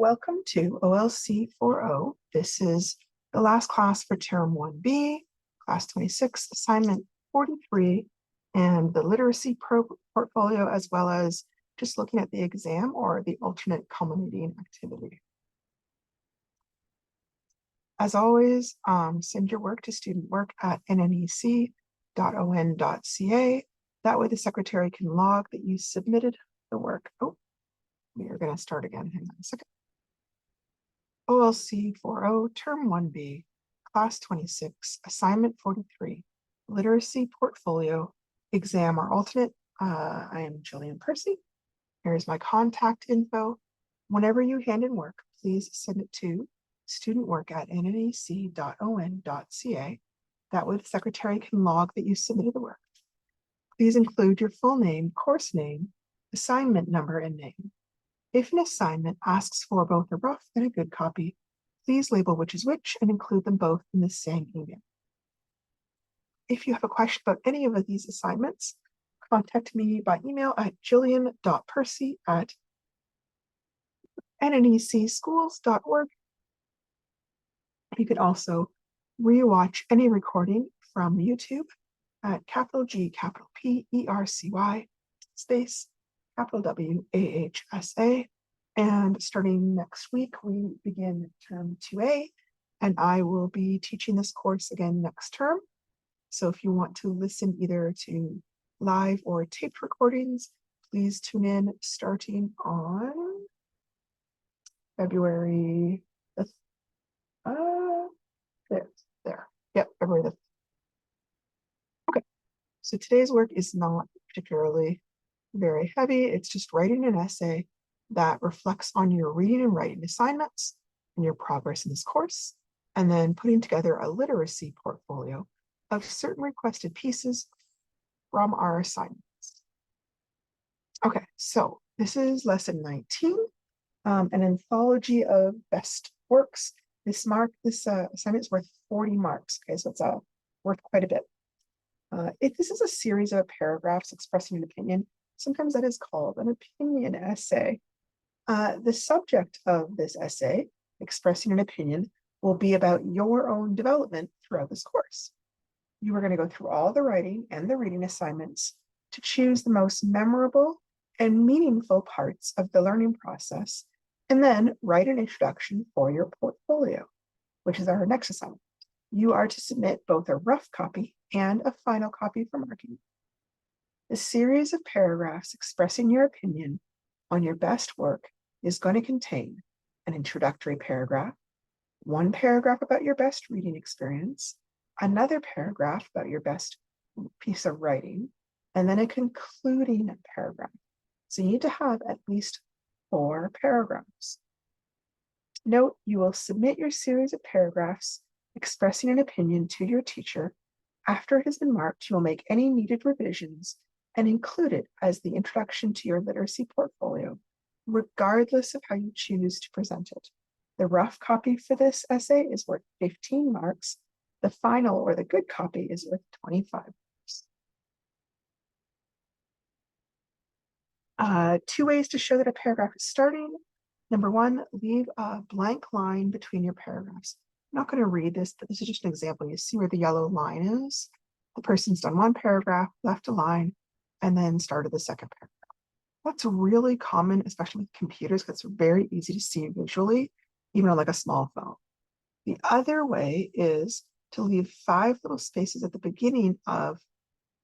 welcome to OLC 4.0. This is the last class for Term 1B, Class 26, Assignment 43, and the Literacy Portfolio, as well as just looking at the exam or the alternate culminating activity. As always, send your work to studentwork@nnec.on.ca. That way the secretary can log that you submitted the work. Oh, we are going to start again. Hang on a second. OLC 4.0, Term 1B, Class 26, Assignment 43, Literacy Portfolio, Exam or Alternate. I am Jillian Percy. Here's my contact info. Whenever you hand in work, please send it to studentwork@nnec.on.ca. That way the secretary can log that you submitted the work. Please include your full name, course name, assignment number, and name. If an assignment asks for both a rough and a good copy, please label which is which and include them both in the same email. If you have a question about any of these assignments, contact me by email at jillian.percy@nnecschools.org. You can also rewatch any recording from YouTube at G P E R C Y space WAHSA. And starting next week, we begin Term 2A, and I will be teaching this course again next term. So if you want to listen either to live or taped recordings, please tune in starting on February 5th. There. Yep, February 5th. Okay, so today's work is not particularly very heavy. It's just writing an essay that reflects on your reading and writing assignments and your progress in this course, and then putting together a literacy portfolio of certain requested pieces from our assignments. Okay, so this is lesson 19, an anthology of best works. This assignment is worth 40 marks. Okay, so it's worth quite a bit. This is a series of paragraphs expressing an opinion. Sometimes that is called an opinion essay. The subject of this essay, expressing an opinion, will be about your own development throughout this course. You are going to go through all the writing and the reading assignments to choose the most memorable and meaningful parts of the learning process, and then write an introduction for your portfolio, which is our next assignment. You are to submit both a rough copy and a final copy for marking. The series of paragraphs expressing your opinion on your best work is going to contain an introductory paragraph, one paragraph about your best reading experience, another paragraph about your best piece of writing, and then a concluding paragraph. So you need to have at least 4 paragraphs. Note, you will submit your series of paragraphs expressing an opinion to your teacher. After it has been marked, you will make any needed revisions and include it as the introduction to your literacy portfolio, regardless of how you choose to present it. The rough copy for this essay is worth 15 marks. The final or the good copy is worth 25 marks. 2 ways to show that a paragraph is starting. Number 1, leave a blank line between your paragraphs. I'm not going to read this, but this is just an example. You see where the yellow line is? The person's done one paragraph, left a line, and then started the second paragraph. That's really common, especially with computers, because it's very easy to see visually, even on like a small phone. The other way is to leave 5 little spaces at the beginning of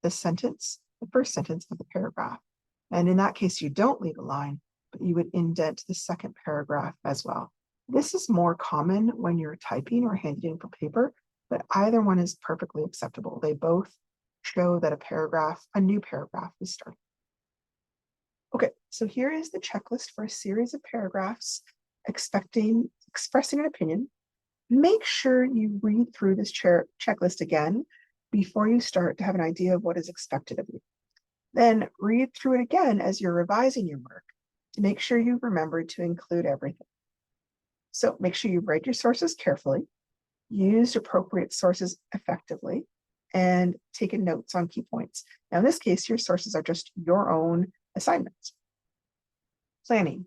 the sentence, the first sentence of the paragraph. And in that case, you don't leave a line, but you would indent the second paragraph as well. This is more common when you're typing or handing in for paper, but either one is perfectly acceptable. They both show that a new paragraph is starting. Okay, so here is the checklist for a series of paragraphs expressing an opinion. Make sure you read through this checklist again before you start to have an idea of what is expected of you. Then read through it again as you're revising your work to make sure you remember to include everything. So make sure you write your sources carefully, use appropriate sources effectively, and take notes on key points. Now, in this case, your sources are just your own assignments. Planning.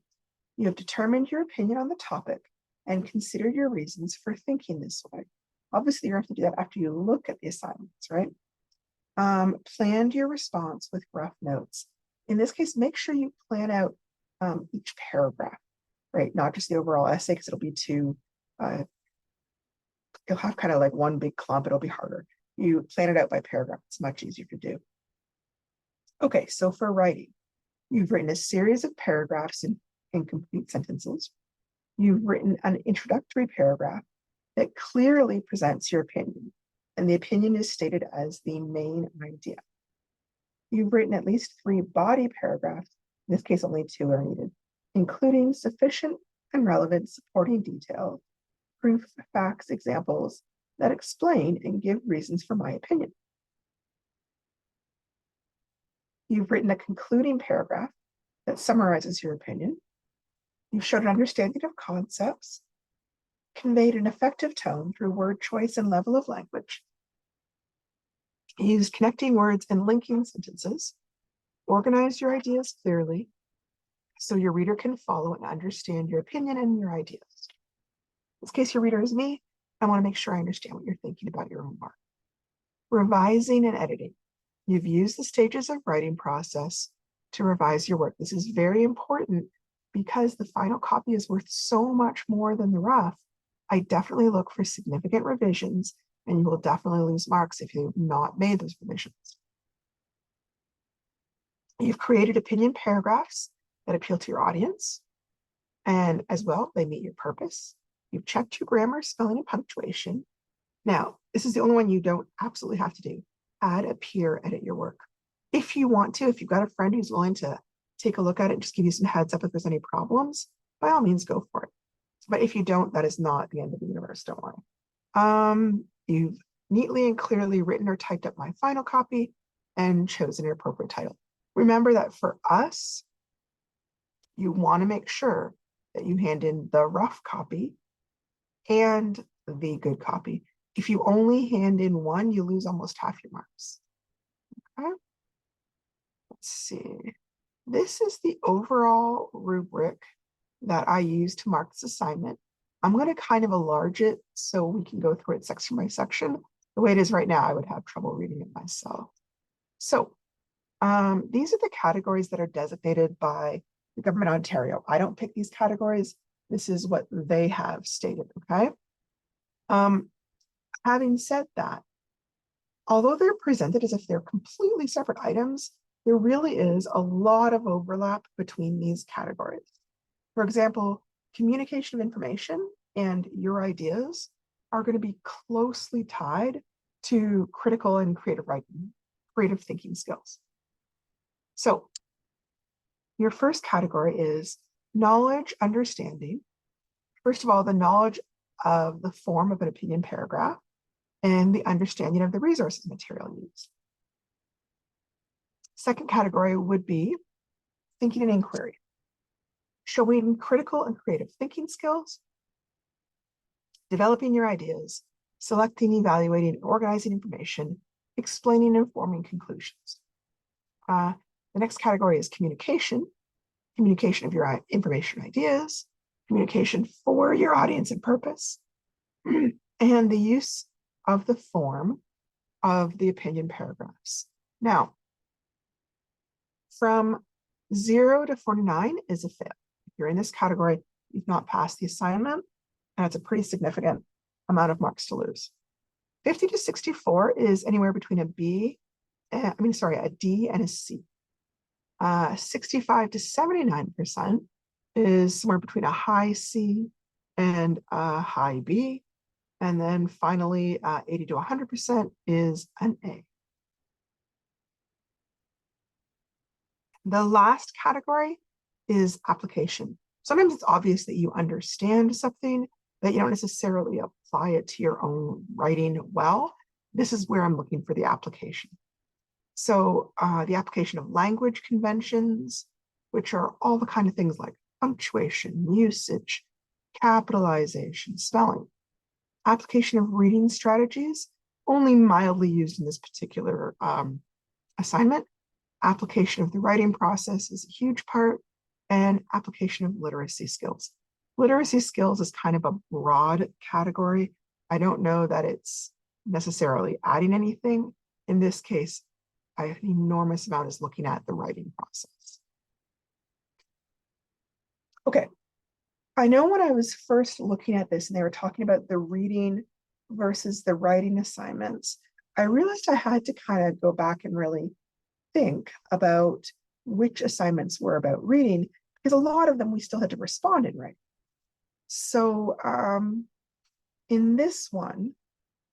You have determined your opinion on the topic and considered your reasons for thinking this way. Obviously, you're going to have to do that after you look at the assignments, right? Planned your response with rough notes. In this case, make sure you plan out each paragraph, right? Not just the overall essay, because it'll be too, you'll have kind of like one big clump, it'll be harder. You plan it out by paragraph, it's much easier to do. Okay, so for writing, you've written a series of paragraphs in complete sentences. You've written an introductory paragraph that clearly presents your opinion, and the opinion is stated as the main idea. You've written at least 3 body paragraphs, in this case only 2 are needed, including sufficient and relevant supporting detail, proof, facts, examples that explain and give reasons for my opinion. You've written a concluding paragraph that summarizes your opinion. You've shown an understanding of concepts, conveyed an effective tone through word choice and level of language, used connecting words and linking sentences, organized your ideas clearly so your reader can follow and understand your opinion and your ideas. In this case, your reader is me. I want to make sure I understand what you're thinking about your own work. Revising and editing. You've used the stages of writing process to revise your work. This is very important because the final copy is worth so much more than the rough. I definitely look for significant revisions, and you will definitely lose marks if you've not made those revisions. You've created opinion paragraphs that appeal to your audience, and as well, they meet your purpose. You've checked your grammar, spelling, and punctuation. Now, this is the only one you don't absolutely have to do. Add, appear, edit your work. If you want to, if you've got a friend who's willing to take a look at it and just give you some heads up if there's any problems, by all means, go for it. But if you don't, that is not the end of the universe, don't worry. You've neatly and clearly written or typed up my final copy and chosen an appropriate title. Remember that for us, you want to make sure that you hand in the rough copy and the good copy. If you only hand in one, you lose almost half your marks. Okay. Let's see. This is the overall rubric that I use to mark this assignment. I'm going to kind of enlarge it so we can go through it section by section. The way it is right now, I would have trouble reading it myself. So these are the categories that are designated by the government of Ontario. I don't pick these categories. This is what they have stated, okay? Having said that, although they're presented as if they're completely separate items, there really is a lot of overlap between these categories. For example, communication of information and your ideas are going to be closely tied to critical and creative writing, creative thinking skills. So your first category is knowledge, understanding. First of all, the knowledge of the form of an opinion paragraph and the understanding of the resources material used. Second category would be thinking and inquiry, showing critical and creative thinking skills, developing your ideas, selecting, evaluating, and organizing information, explaining and forming conclusions. The next category is communication, communication of your information and ideas, communication for your audience and purpose, and the use of the form of the opinion paragraphs. Now, from 0 to 49 is a fail. If you're in this category, you've not passed the assignment, and it's a pretty significant amount of marks to lose. 50 to 64 is anywhere between a D and a C. 65 to 79% is somewhere between a high C and a high B. And then finally, 80 to 100% is an A. The last category is application. Sometimes it's obvious that you understand something, but you don't necessarily apply it to your own writing well. This is where I'm looking for the application. So the application of language conventions, which are all the kind of things like punctuation, usage, capitalization, spelling. Application of reading strategies, only mildly used in this particular assignment. Application of the writing process is a huge part. and application of literacy skills. Literacy skills is kind of a broad category. I don't know that it's necessarily adding anything. In this case, an enormous amount is looking at the writing process. Okay, I know when I was first looking at this and they were talking about the reading versus the writing assignments, I realized I had to kind of go back and really think about which assignments were about reading, because a lot of them we still had to respond in writing. So in this one,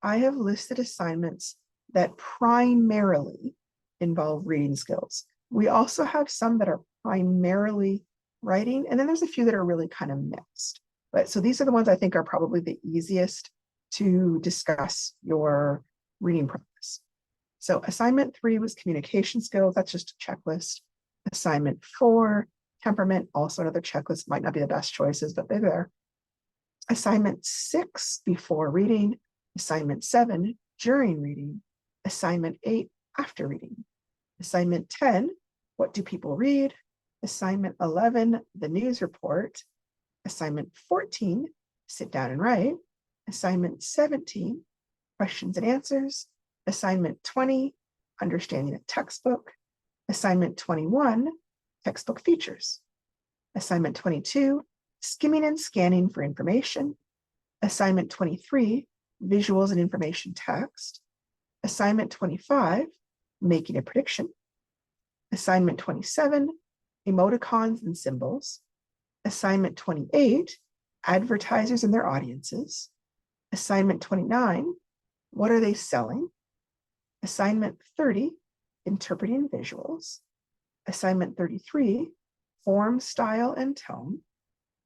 I have listed assignments that primarily involve reading skills. We also have some that are primarily writing, and then there's a few that are really kind of mixed. But so these are the ones I think are probably the easiest to discuss your reading progress. So assignment 3 was communication skills. That's just a checklist. Assignment 4, temperament, also another checklist. Might not be the best choices, but they're there. Assignment 6, before reading. Assignment 7, during reading. Assignment 8, after reading. Assignment 10, what do people read? Assignment 11, the news report. Assignment 14, sit down and write. Assignment 17, questions and answers. Assignment 20, understanding a textbook. Assignment 21, textbook features. Assignment 22, skimming and scanning for information. Assignment 23, visuals and information text. Assignment 25, making a prediction. Assignment 27, emoticons and symbols. Assignment 28, advertisers and their audiences. Assignment 29, what are they selling? Assignment 30, interpreting visuals. Assignment 33, form, style, and tone.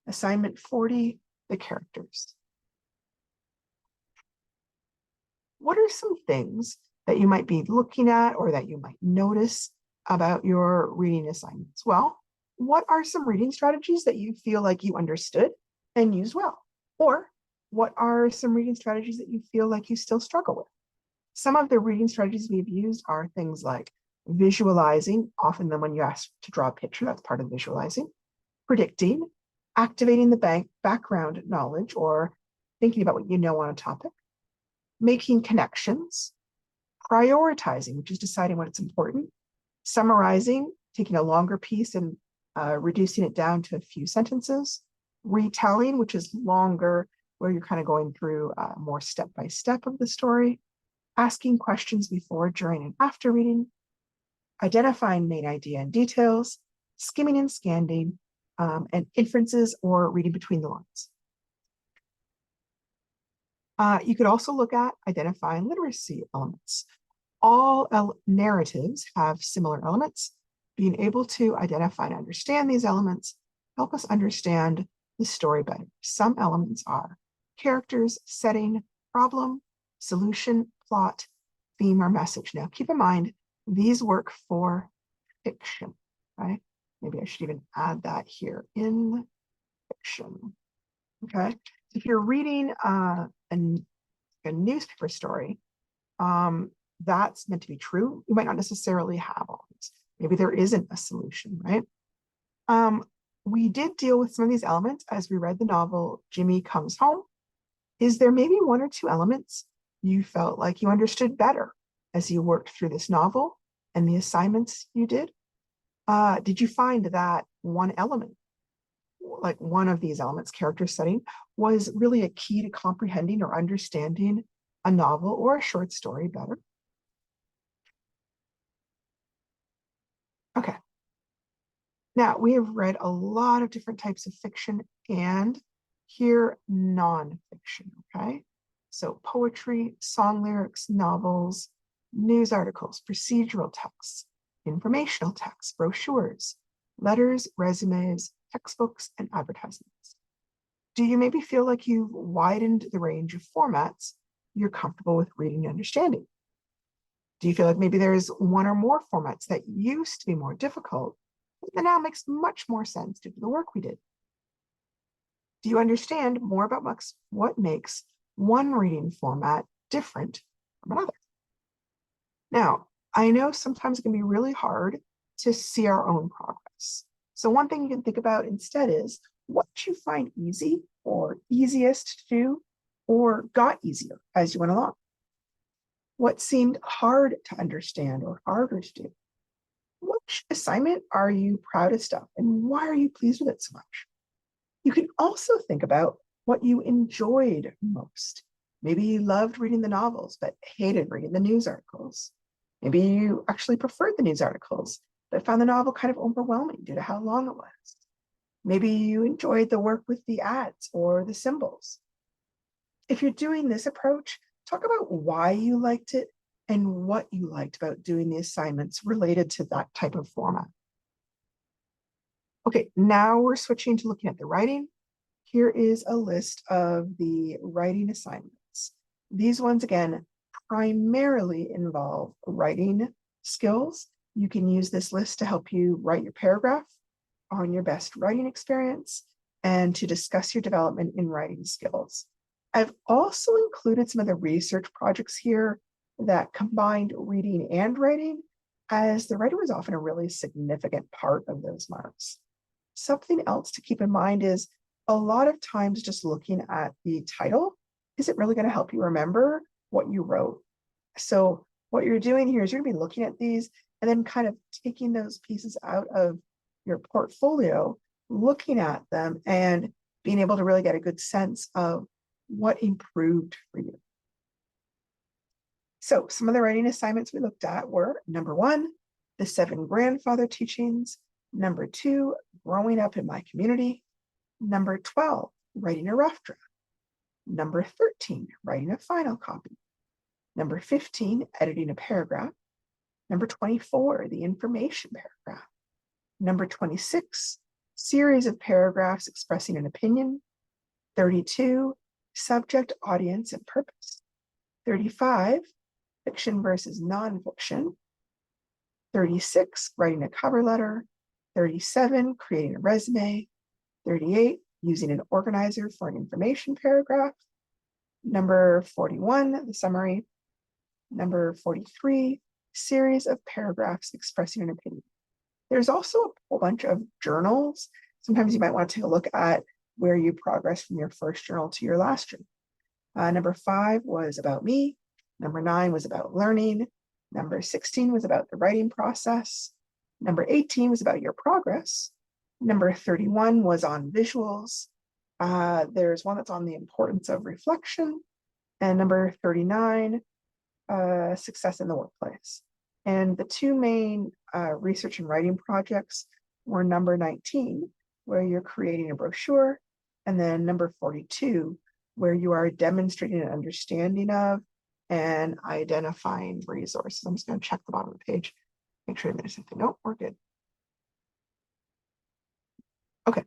Assignment 40, the characters. What are some things that you might be looking at or that you might notice about your reading assignments? Well, what are some reading strategies that you feel like you understood and used well? Or what are some reading strategies that you feel like you still struggle with? Some of the reading strategies we've used are things like visualizing, often then when you ask to draw a picture, that's part of visualizing, predicting, activating the background knowledge or thinking about what you know on a topic, making connections, prioritizing, which is deciding when it's important, summarizing, taking a longer piece and reducing it down to a few sentences, retelling, which is longer, where you're kind of going through more step-by-step of the story, asking questions before, during, and after reading, identifying main idea and details, skimming and scanning, and inferences or reading between the lines. You could also look at identifying literacy elements. All narratives have similar elements. Being able to identify and understand these elements help us understand the story better. Some elements are characters, setting, problem, solution, plot, theme, or message. Now, keep in mind, these work for fiction, right? Maybe I should even add that here, in fiction, okay? If you're reading a newspaper story, that's meant to be true. You might not necessarily have all these. Maybe there isn't a solution, right? We did deal with some of these elements as we read the novel Jimmy Comes Home. Is there maybe one or two elements you felt like you understood better as you worked through this novel and the assignments you did? Did you find that one element, like one of these elements, character setting, was really a key to comprehending or understanding a novel or a short story better? Okay. Now, we have read a lot of different types of fiction and here nonfiction, okay? So poetry, song lyrics, novels, news articles, procedural texts, informational texts, brochures, letters, resumes, textbooks, and advertisements. Do you maybe feel like you've widened the range of formats you're comfortable with reading and understanding? Do you feel like maybe there's one or more formats that used to be more difficult, but now makes much more sense due to the work we did? Do you understand more about what makes one reading format different from another? Now, I know sometimes it can be really hard to see our own progress. So one thing you can think about instead is what you find easy or easiest to do or got easier as you went along. What seemed hard to understand or harder to do? Which assignment are you proudest of and why are you pleased with it so much? You can also think about what you enjoyed most. Maybe you loved reading the novels, but hated reading the news articles. Maybe you actually preferred the news articles, but found the novel kind of overwhelming due to how long it was. Maybe you enjoyed the work with the ads or the symbols. If you're doing this approach, talk about why you liked it and what you liked about doing the assignments related to that type of format. Okay, now we're switching to looking at the writing. Here is a list of the writing assignments. These ones, again, primarily involve writing skills. You can use this list to help you write your paragraph on your best writing experience and to discuss your development in writing skills. I've also included some of the research projects here that combined reading and writing, as the writing was often a really significant part of those marks. Something else to keep in mind is a lot of times just looking at the title isn't really going to help you remember what you wrote. So what you're doing here is you're going to be looking at these and then kind of taking those pieces out of your portfolio, looking at them and being able to really get a good sense of what improved for you. So some of the writing assignments we looked at were number 1, the 7 grandfather teachings, number 2, growing up in my community, number 12, writing a rough draft, number 13, writing a final copy, number 15, editing a paragraph, number 24, the information paragraph, number 26, series of paragraphs expressing an opinion, 32, subject, audience, and purpose, 35, fiction versus nonfiction, 36, writing a cover letter, 37, creating a resume, 38, using an organizer for an information paragraph, number 41, the summary, number 43, series of paragraphs expressing an opinion. There's also a whole bunch of journals. Sometimes you might want to take a look at where you progress from your first journal to your last journal. Number 5 was about me. Number 9 was about learning. Number 16 was about the writing process. Number 18 was about your progress. Number 31 was on visuals. There's one that's on the importance of reflection. And number 39, success in the workplace. And the 2 main research and writing projects were number 19, where you're creating a brochure, and then number 42, where you are demonstrating an understanding of and identifying resources. I'm just going to check the bottom of the page, make sure there's something. Nope, we're good. Okay,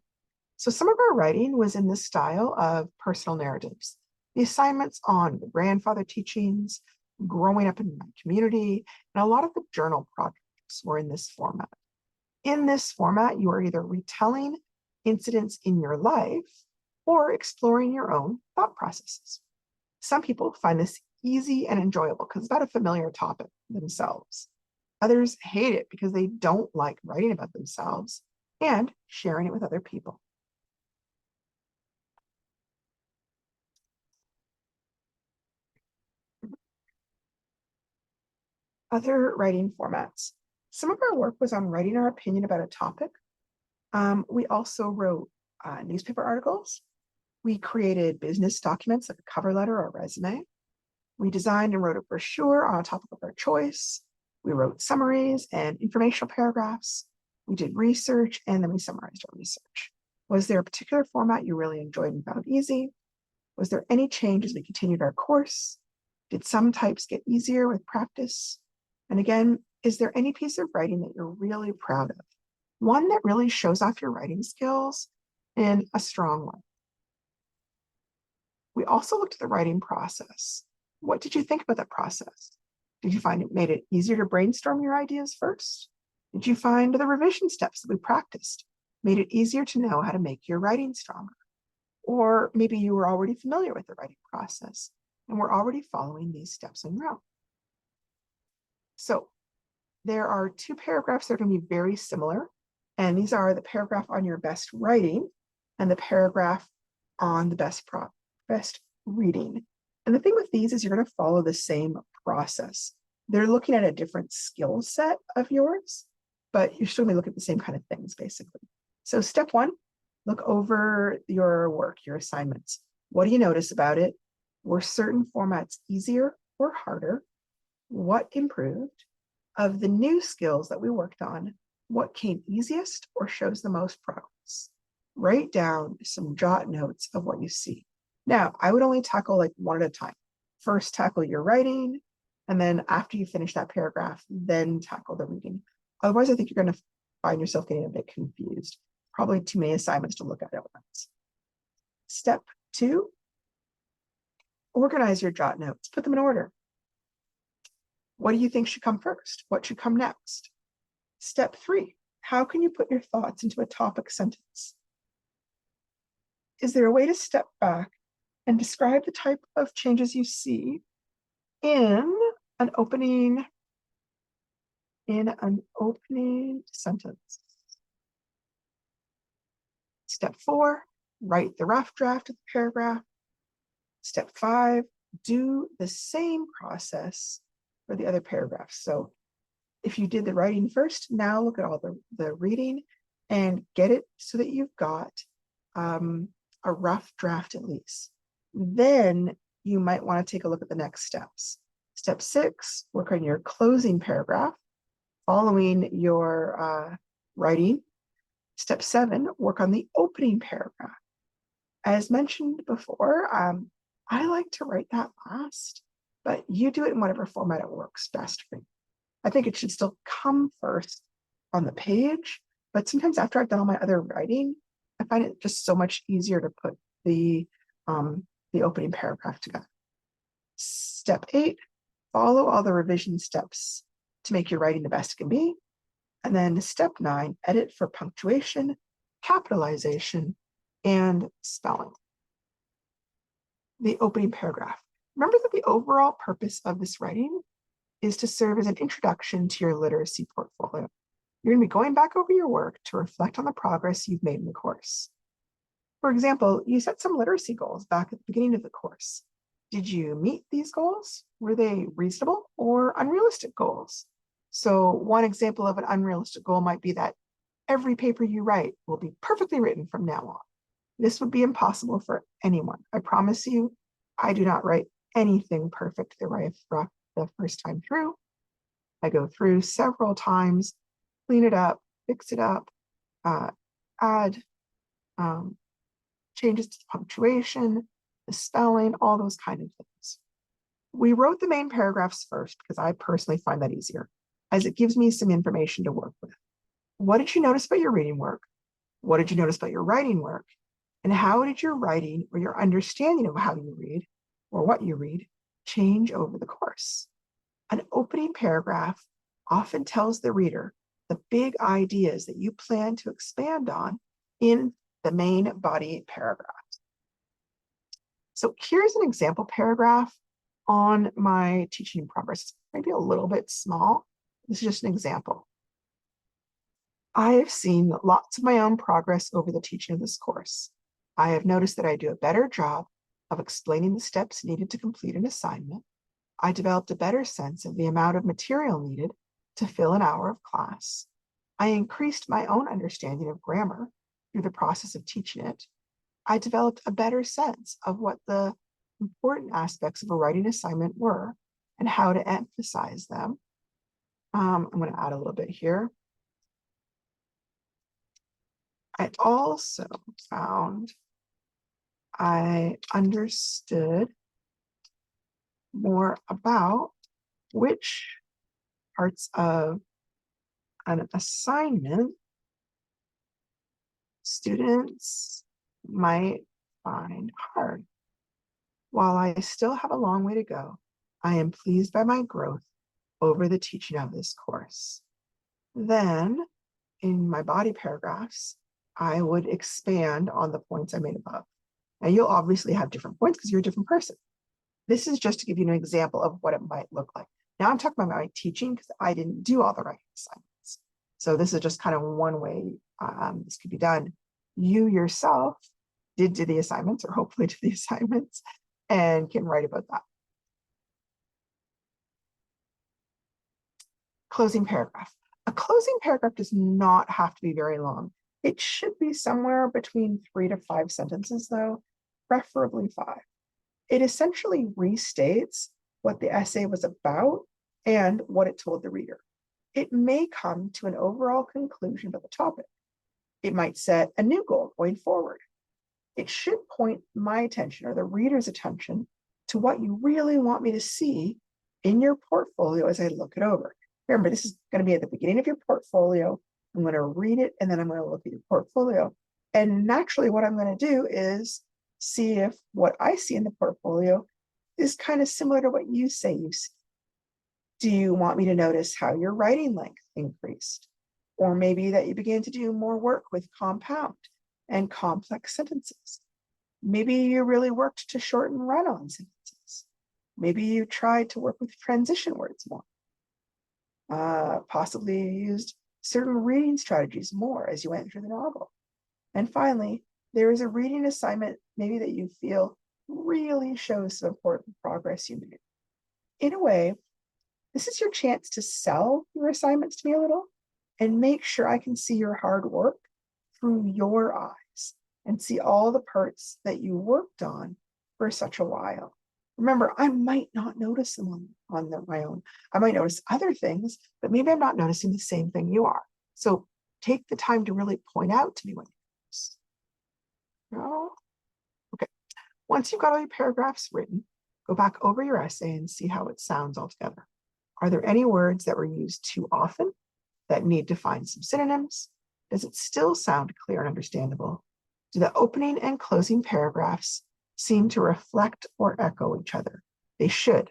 so some of our writing was in the style of personal narratives. The assignments on the grandfather teachings, growing up in my community, and a lot of the journal projects were in this format. In this format, you are either retelling incidents in your life or exploring your own thought processes. Some people find this easy and enjoyable because it's about a familiar topic themselves. Others hate it because they don't like writing about themselves and sharing it with other people. Other writing formats. Some of our work was on writing our opinion about a topic. We also wrote newspaper articles. We created business documents like a cover letter or resume. We designed and wrote a brochure on a topic of our choice. We wrote summaries and informational paragraphs. We did research, and then we summarized our research. Was there a particular format you really enjoyed and found easy? Was there any change as we continued our course? Did some types get easier with practice? And again, is there any piece of writing that you're really proud of? One that really shows off your writing skills in a strong way. We also looked at the writing process. What did you think about that process? Did you find it made it easier to brainstorm your ideas first? Did you find the revision steps that we practiced made it easier to know how to make your writing stronger? Or maybe you were already familiar with the writing process and were already following these steps in your own. So there are 2 paragraphs that are going to be very similar And these are the paragraph on your best writing and the paragraph on the best reading. And the thing with these is you're going to follow the same process. They're looking at a different skill set of yours, but you're still going to look at the same kind of things, basically. So step one, look over your work, your assignments. What do you notice about it? Were certain formats easier or harder? What improved? Of the new skills that we worked on, what came easiest or shows the most progress? Write down some jot notes of what you see. Now, I would only tackle like one at a time. First, tackle your writing, and then after you finish that paragraph, then tackle the reading. Otherwise, I think you're going to find yourself getting a bit confused. Probably too many assignments to look at once. Step two, organize your jot notes, put them in order. What do you think should come first? What should come next? Step three, how can you put your thoughts into a topic sentence? Is there a way to step back and describe the type of changes you see in an opening sentence? Step four, write the rough draft of the paragraph. Step five, do the same process for the other paragraphs. So if you did the writing first, now look at all the reading and get it so that you've got a rough draft at least. Then you might want to take a look at the next steps. Step six, work on your closing paragraph following your writing. Step seven, work on the opening paragraph. As mentioned before, I like to write that last, but you do it in whatever format it works best for you. I think it should still come first on the page, but sometimes after I've done all my other writing, I find it just so much easier to put the opening paragraph together. Step eight, follow all the revision steps to make your writing the best it can be. And then step nine, edit for punctuation, capitalization, and spelling. The opening paragraph. Remember that the overall purpose of this writing is to serve as an introduction to your literacy portfolio. You're going to be going back over your work to reflect on the progress you've made in the course. For example, you set some literacy goals back at the beginning of the course. Did you meet these goals? Were they reasonable or unrealistic goals? So one example of an unrealistic goal might be that every paper you write will be perfectly written from now on. This would be impossible for anyone. I promise you, I do not write anything perfect the first time through. I go through several times, clean it up, fix it up, add changes to the punctuation, the spelling, all those kind of things. We wrote the main paragraphs first because I personally find that easier, as it gives me some information to work with. What did you notice about your reading work? What did you notice about your writing work? And how did your writing or your understanding of how you read or what you read change over the course? An opening paragraph often tells the reader the big ideas that you plan to expand on in the main body paragraph. So here's an example paragraph on my teaching progress. Maybe a little bit small. This is just an example. I have seen lots of my own progress over the teaching of this course. I have noticed that I do a better job of explaining the steps needed to complete an assignment. I developed a better sense of the amount of material needed to fill an hour of class. I increased my own understanding of grammar through the process of teaching it. I developed a better sense of what the important aspects of a writing assignment were and how to emphasize them. I'm going to add a little bit here. I also found I understood more about which parts of an assignment students might find hard. While I still have a long way to go, I am pleased by my growth over the teaching of this course. Then, in my body paragraphs, I would expand on the points I made above. Now, you'll obviously have different points because you're a different person. This is just to give you an example of what it might look like. Now I'm talking about my teaching because I didn't do all the writing assignments. So this is just kind of one way this could be done. You yourself did do the assignments, or hopefully do the assignments, and can write about that. Closing paragraph. A closing paragraph does not have to be very long. It should be somewhere between 3 to 5 sentences, though, preferably 5. It essentially restates what the essay was about and what it told the reader. It may come to an overall conclusion about the topic. It might set a new goal going forward. It should point my attention, or the reader's attention, to what you really want me to see in your portfolio as I look it over. Remember, this is going to be at the beginning of your portfolio. I'm going to read it, and then I'm going to look at your portfolio. And naturally, what I'm going to do is see if what I see in the portfolio is kind of similar to what you say you see. Do you want me to notice how your writing length increased? Or maybe that you began to do more work with compound and complex sentences. Maybe you really worked to shorten run-on sentences. Maybe you tried to work with transition words more. Possibly you used certain reading strategies more as you went through the novel. And finally, there is a reading assignment maybe that you feel really shows some important progress you made. In a way, this is your chance to sell your assignments to me a little and make sure I can see your hard work through your eyes and see all the parts that you worked on for such a while. Remember, I might not notice them on my own. I might notice other things, but maybe I'm not noticing the same thing you are. So take the time to really point out to me what you notice. No? Okay. Once you've got all your paragraphs written, go back over your essay and see how it sounds altogether. Are there any words that were used too often that need to find some synonyms? Does it still sound clear and understandable? Do the opening and closing paragraphs seem to reflect or echo each other? They should,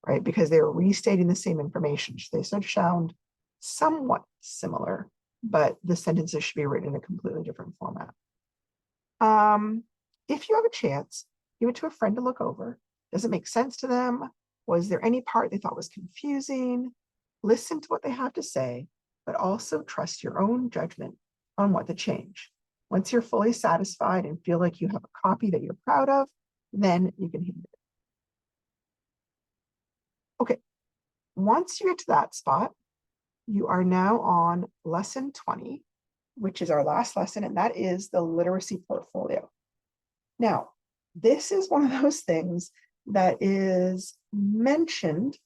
right? Because they're restating the same information. They should sound somewhat similar, but the sentences should be written in a completely different format. If you have a chance, give it to a friend to look over. Does it make sense to them? Was there any part they thought was confusing? Listen to what they have to say, but also trust your own judgment on what to change. Once you're fully satisfied and feel like you have a copy that you're proud of, then you can hand it. Okay, once you get to that spot, you are now on lesson 20, which is our last lesson, and that is the literacy portfolio. Now, this is one of those things that is mentioned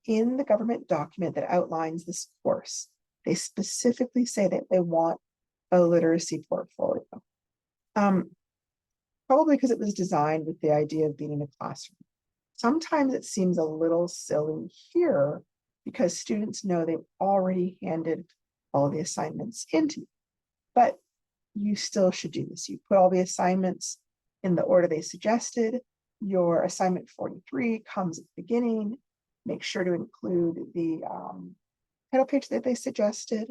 in the government document that outlines this course. They specifically say that they want a literacy portfolio. Probably because it was designed with the idea of being in a classroom. Sometimes it seems a little silly here because students know they've already handed all the assignments into you, but you still should do this. You put all the assignments in the order they suggested. Your assignment 43 comes at the beginning. Make sure to include the title page that they suggested.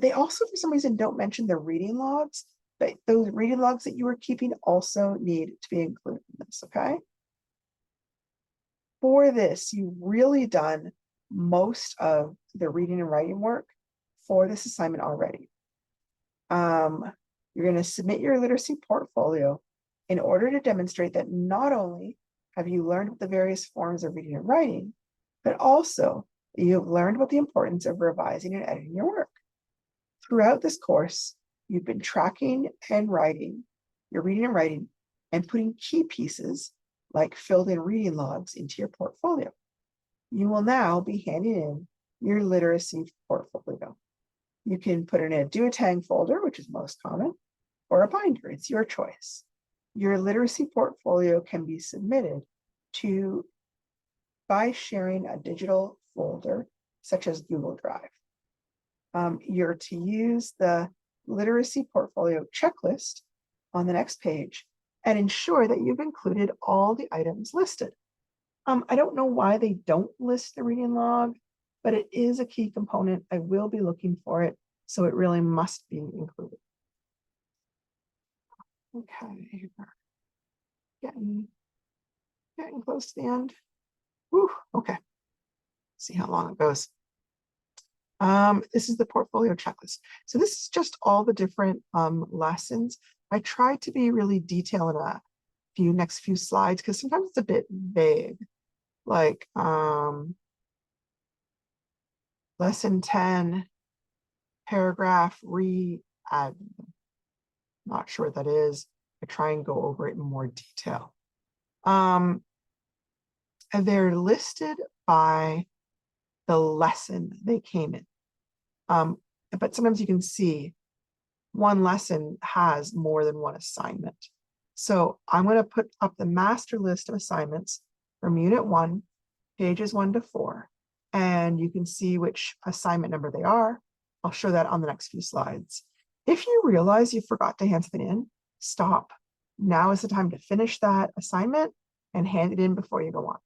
They also, for some reason, don't mention the reading logs, but those reading logs that you were keeping also need to be included in this, okay? For this, you've really done most of the reading and writing work for this assignment already. You're going to submit your literacy portfolio in order to demonstrate that not only have you learned the various forms of reading and writing, but also you've learned about the importance of revising and editing your work. Throughout this course, you've been tracking and writing your reading and writing and putting key pieces like filled in reading logs into your portfolio. You will now be handing in your literacy portfolio. You can put it in a duotang folder, which is most common, or a binder. It's your choice. Your literacy portfolio can be submitted to by sharing a digital folder, such as Google Drive. You're to use the literacy portfolio checklist on the next page and ensure that you've included all the items listed. I don't know why they don't list the reading log, but it is a key component. I will be looking for it, so it really must be included. Okay, getting close to the end. Whew, okay, see how long it goes. This is the portfolio checklist. So this is just all the different lessons. I tried to be really detailed in a next few slides because sometimes it's a bit vague. Like lesson 10, paragraph re-add. Not sure what that is. I try and go over it in more detail. And they're listed by the lesson they came in. But sometimes you can see one lesson has more than one assignment. So I'm going to put up the master list of assignments from Unit 1, pages 1 to 4, and you can see which assignment number they are. I'll show that on the next few slides. If you realize you forgot to hand something in, stop. Now is the time to finish that assignment and hand it in before you go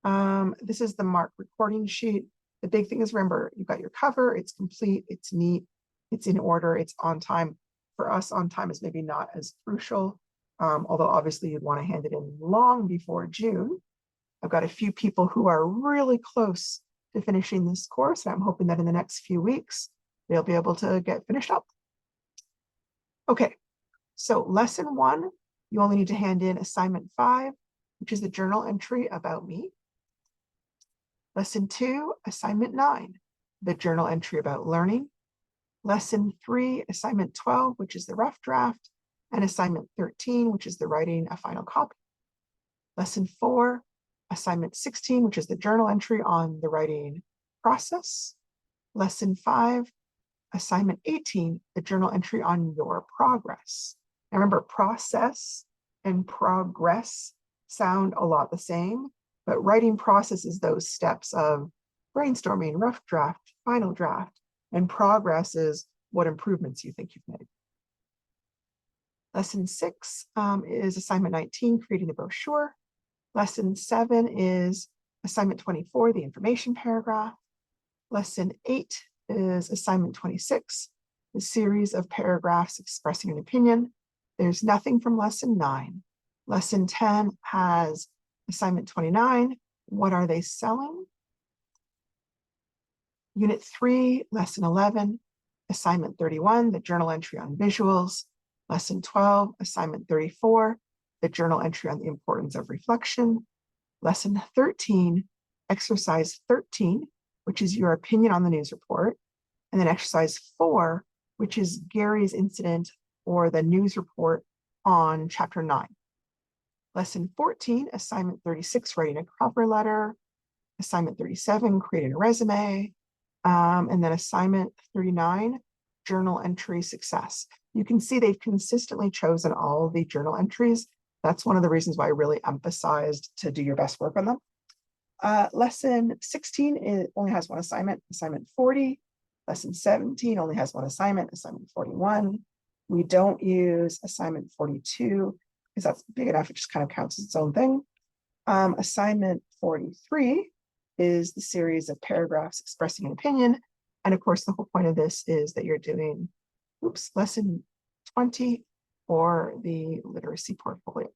on. This is the mark recording sheet. The big thing is, remember, you've got your cover, it's complete, it's neat, it's in order, it's on time. For us, on time is maybe not as crucial, although obviously you'd want to hand it in long before June. I've got a few people who are really close to finishing this course, and I'm hoping that in the next few weeks, they'll be able to get finished up. Okay, so lesson 1, you only need to hand in assignment 5, which is the journal entry about me. Lesson 2, assignment 9, the journal entry about learning. Lesson 3, assignment 12, which is the rough draft, and assignment 13, which is the writing a final copy. Lesson 4, assignment 16, which is the journal entry on the writing process. Lesson 5, assignment 18, the journal entry on your progress. Now remember, process and progress sound a lot the same, but writing process is those steps of brainstorming, rough draft, final draft, and progress is what improvements you think you've made. Lesson 6 is assignment 19, creating the brochure. Lesson 7 is assignment 24, the information paragraph. Lesson 8 is assignment 26, the series of paragraphs expressing an opinion. There's nothing from lesson 9. Lesson 10 has assignment 29, what are they selling? Unit 3, lesson 11, assignment 31, the journal entry on visuals. Lesson 12, assignment 34, the journal entry on the importance of reflection. Lesson 13, exercise 13, which is your opinion on the news report. And then exercise 4, which is Gary's incident or the news report on chapter 9. Lesson 14, assignment 36, writing a cover letter. Assignment 37, creating a resume. And then assignment 39, journal entry success. You can see they've consistently chosen all the journal entries. That's one of the reasons why I really emphasized to do your best work on them. Lesson 16 only has one assignment, assignment 40. Lesson 17 only has one assignment, assignment 41. We don't use assignment 42 because that's big enough, it just kind of counts as its own thing. Assignment 43 is the series of paragraphs expressing an opinion. And of course, the whole point of this is that you're doing, lesson 20 or the literacy portfolio.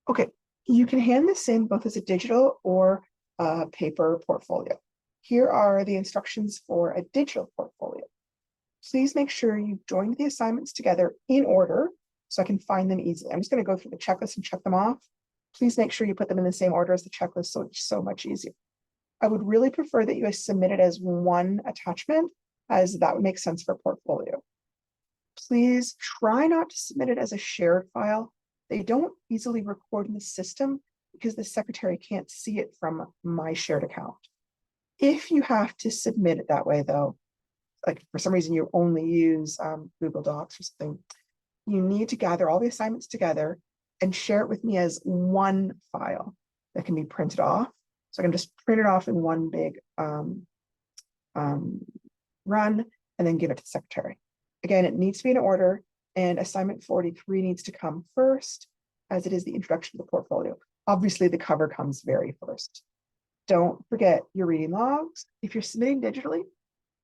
Okay, you can hand this in both as a digital or a paper portfolio. Here are the instructions for a digital portfolio. Please make sure you join the assignments together in order so I can find them easily. I'm just going to go through the checklist and check them off. Please make sure you put them in the same order as the checklist so it's so much easier. I would really prefer that you submit it as one attachment, as that would make sense for a portfolio. Please try not to submit it as a shared file. They don't easily record in the system because the secretary can't see it from my shared account. If you have to submit it that way though, like for some reason you only use Google Docs or something, you need to gather all the assignments together and share it with me as one file that can be printed off. So I can just print it off in one big run and then give it to the secretary. Again, it needs to be in order, and assignment 43 needs to come first, as it is the introduction to the portfolio. Obviously, the cover comes very first. Don't forget your reading logs. If you're submitting digitally,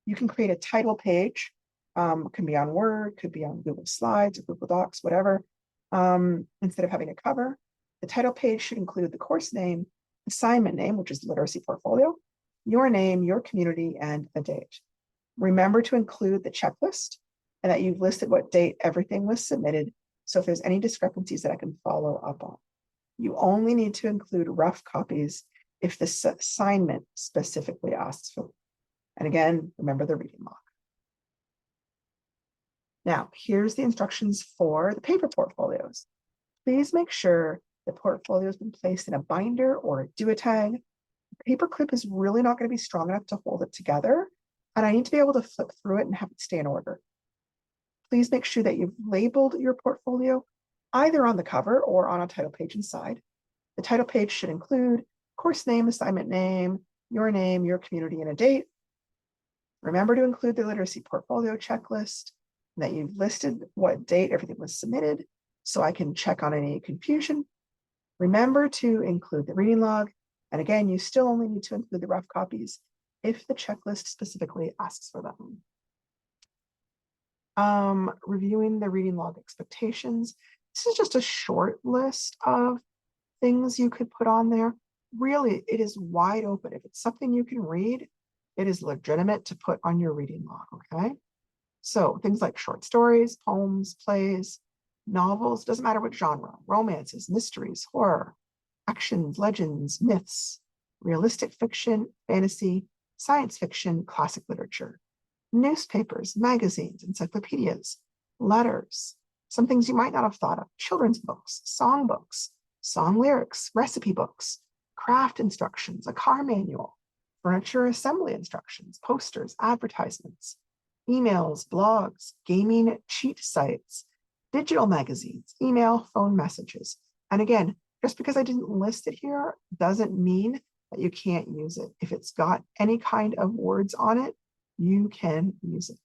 you can create a title page. Can be on Word, could be on Google Slides or Google Docs, whatever. Instead of having a cover, the title page should include the course name assignment name, which is literacy portfolio, your name, your community, and a date. Remember to include the checklist and that you've listed what date everything was submitted. So if there's any discrepancies that I can follow up on. You only need to include rough copies if the assignment specifically asks for them. And again, remember the reading log. Now, here's the instructions for the paper portfolios. Please make sure the portfolio has been placed in a binder or a do-a-tag. The paper clip is really not going to be strong enough to hold it together, and I need to be able to flip through it and have it stay in order. Please make sure that you've labeled your portfolio either on the cover or on a title page inside. The title page should include course name, assignment name, your community, and a date. Remember to include the literacy portfolio checklist, that you've listed what date everything was submitted so I can check on any confusion. Remember to include the reading log. And again, you still only need to include the rough copies if the checklist specifically asks for them. Reviewing the reading log expectations. This is just a short list of things you could put on there. Really, it is wide open. If it's something you can read, it is legitimate to put on your reading log, okay? So things like short stories, poems, plays, novels, doesn't matter what genre, romances, mysteries, horror, actions, legends, myths, realistic fiction, fantasy, science fiction, classic literature, newspapers, magazines, encyclopedias, letters, some things you might not have thought of, children's books, song lyrics, recipe books, craft instructions, a car manual, furniture assembly instructions, posters, advertisements, emails, blogs, gaming cheat sites, digital magazines, email, phone messages. And again, just because I didn't list it here doesn't mean that you can't use it. If it's got any kind of words on it, you can use it.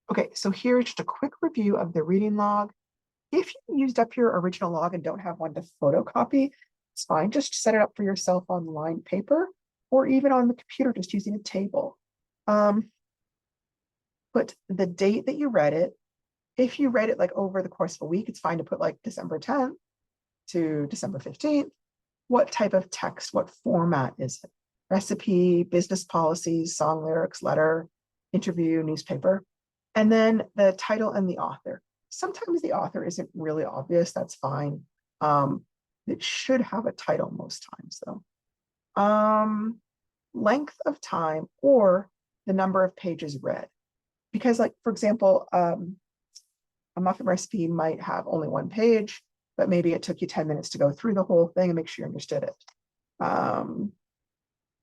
Okay, so here's just a quick review of the reading log. If you used up your original log and don't have one to photocopy, it's fine. Just set it up for yourself on lined paper or even on the computer, just using a table. Put the date that you read it. If you read it like over the course of a week, it's fine to put like December 10th to December 15th. What type of text, what format is it? Recipe, business policies, song lyrics, letter, interview, newspaper. And then the title and the author. Sometimes the author isn't really obvious, that's fine. It should have a title most times though. Length of time or the number of pages read. Because like, for example, a muffin recipe might have only one page, but maybe it took you 10 minutes to go through the whole thing and make sure you understood it.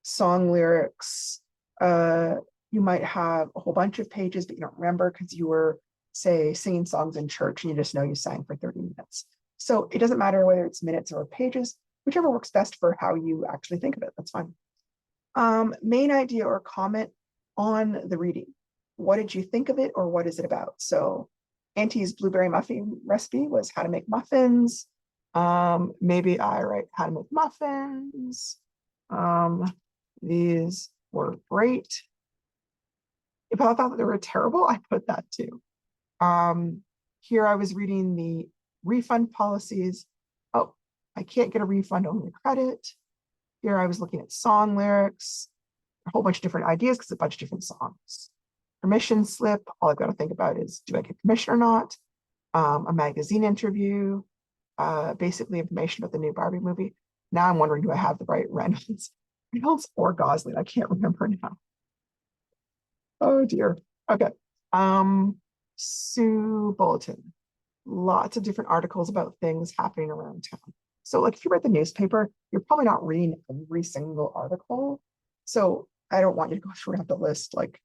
Song lyrics, you might have a whole bunch of pages, but you don't remember because you were, say, singing songs in church and you just know you sang for 30 minutes. So it doesn't matter whether it's minutes or pages, whichever works best for how you actually think of it, that's fine. Main idea or comment on the reading. What did you think of it or what is it about? So Auntie's blueberry muffin recipe was how to make muffins. Maybe I write how to make muffins. These were great. If I thought that they were terrible, I put that too. Here I was reading the refund policies. Oh, I can't get a refund, only a credit. Here I was looking at song lyrics, a whole bunch of different ideas because a bunch of different songs. Permission slip, all I've got to think about is, do I get permission or not? A magazine interview, basically information about the new Barbie movie. Now I'm wondering, do I have the right Reynolds or Gosling? I can't remember now. Oh dear. Okay. Sue Bulletin. Lots of different articles about things happening around town. So like if you read the newspaper, you're probably not reading every single article. So I don't want you to go through and have to list like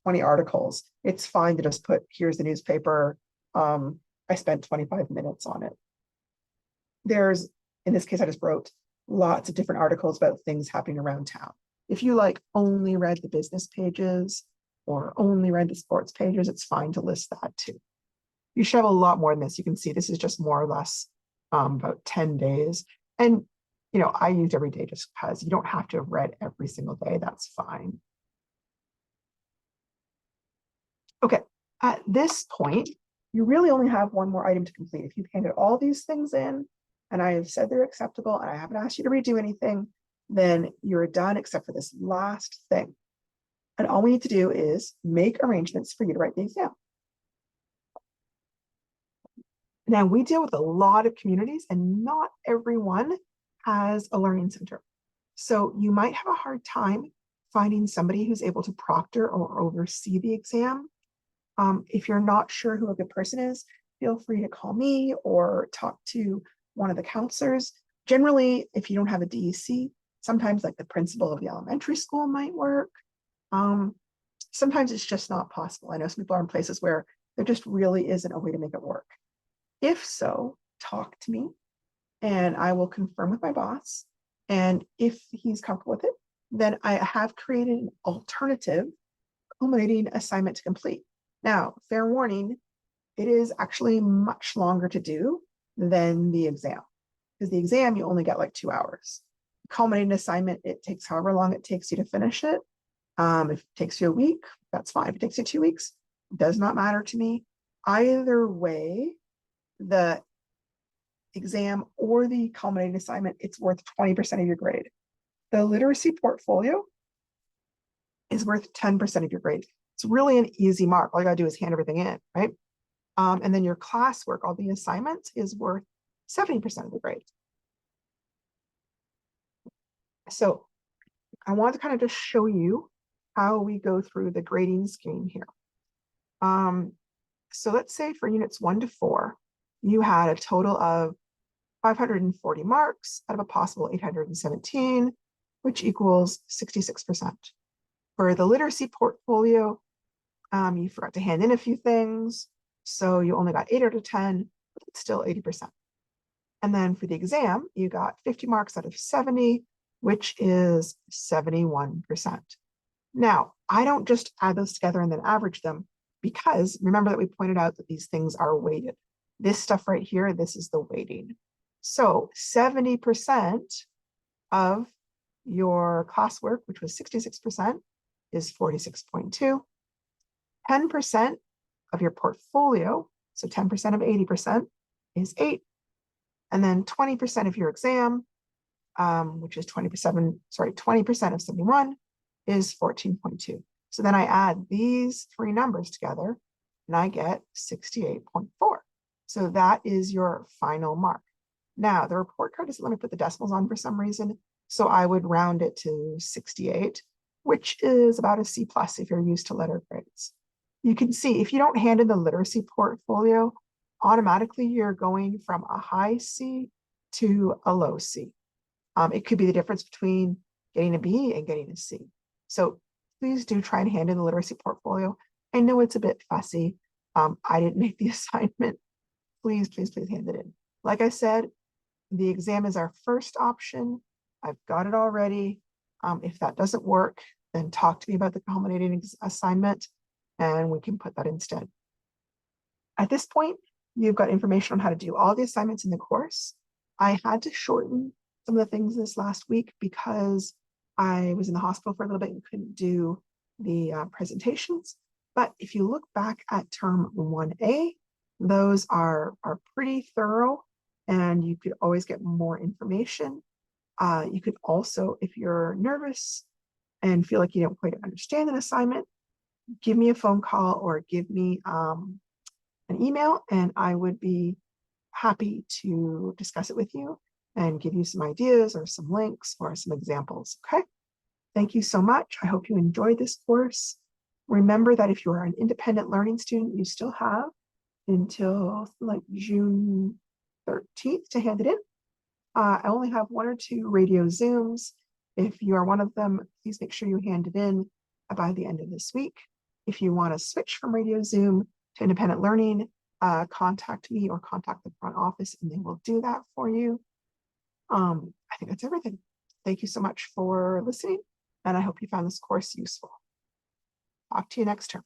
20 articles. It's fine to just put, here's the newspaper. I spent 25 minutes on it. There's, in this case, I just wrote lots of different articles about things happening around town. If you like only read the business pages or only read the sports pages, it's fine to list that too. You should have a lot more than this. You can see this is just more or less about 10 days. And, you know, I used every day just because you don't have to have read every single day. That's fine. Okay, at this point, you really only have one more item to complete. If you've handed all these things in, and I have said they're acceptable and I haven't asked you to redo anything, then you're done except for this last thing. And all we need to do is make arrangements for you to write the exam. Now, we deal with a lot of communities and not everyone has a learning center. So you might have a hard time finding somebody who's able to proctor or oversee the exam. If you're not sure who a good person is, feel free to call me or talk to one of the counselors. Generally, if you don't have a DEC, sometimes like the principal of the elementary school might work. Sometimes it's just not possible. I know some people are in places where there just really isn't a way to make it work. If so, talk to me and I will confirm with my boss. And if he's comfortable with it, then I have created an alternative culminating assignment to complete. Now, fair warning, it is actually much longer to do than the exam, because the exam you only get like 2 hours. Culminating assignment, it takes however long it takes you to finish it. If it takes you a week, that's fine. If it takes you 2 weeks, it does not matter to me. Either way, the exam or the culminating assignment, it's worth 20% of your grade. The literacy portfolio is worth 10% of your grade. It's really an easy mark. All you gotta do is hand everything in, right? And then your classwork, all the assignments, is worth 70% of the grade. So I want to kind of just show you how we go through the grading scheme here. So let's say for units 1 to 4, you had a total of 540 marks out of a possible 817, which equals 66%. For the literacy portfolio, you forgot to hand in a few things, so you only got 8 out of 10, but it's still 80%. And then for the exam, you got 50 marks out of 70, which is 71%. Now, I don't just add those together and then average them, because remember that we pointed out that these things are weighted. This stuff right here, this is the weighting. So 70% of your classwork, which was 66%, is 46.2. 10% of your portfolio, so 10% of 80%, is 8. And then 20% of your exam, which is 20% of 71, is 14.2. So then I add these three numbers together and I get 68.4. So that is your final mark. Now, the report card doesn't let me put the decimals on for some reason, so I would round it to 68, which is about a C+ if you're used to letter grades. You can see if you don't hand in the literacy portfolio, automatically you're going from a high C to a low C. It could be the difference between getting a B and getting a C. So please do try and hand in the literacy portfolio. I know it's a bit fussy. I didn't make the assignment. Please, please, please hand it in. Like I said, the exam is our first option. I've got it already. If that doesn't work, then talk to me about the culminating assignment and we can put that instead. At this point, you've got information on how to do all the assignments in the course. I had to shorten some of the things this last week because I was in the hospital for a little bit and couldn't do the presentations. But if you look back at term 1A, those are pretty thorough and you could always get more information. You could also, if you're nervous and feel like you don't quite understand an assignment, give me a phone call or give me an email and I would be happy to discuss it with you and give you some ideas or some links or some examples, okay? Thank you so much. I hope you enjoyed this course. Remember that if you are an independent learning student, you still have until like June 13th to hand it in. I only have 1 or 2 radio Zooms. If you are one of them, please make sure you hand it in by the end of this week. If you want to switch from radio Zoom to independent learning, contact me or contact the front office and they will do that for you. I think that's everything. Thank you so much for listening and I hope you found this course useful. Talk to you next term.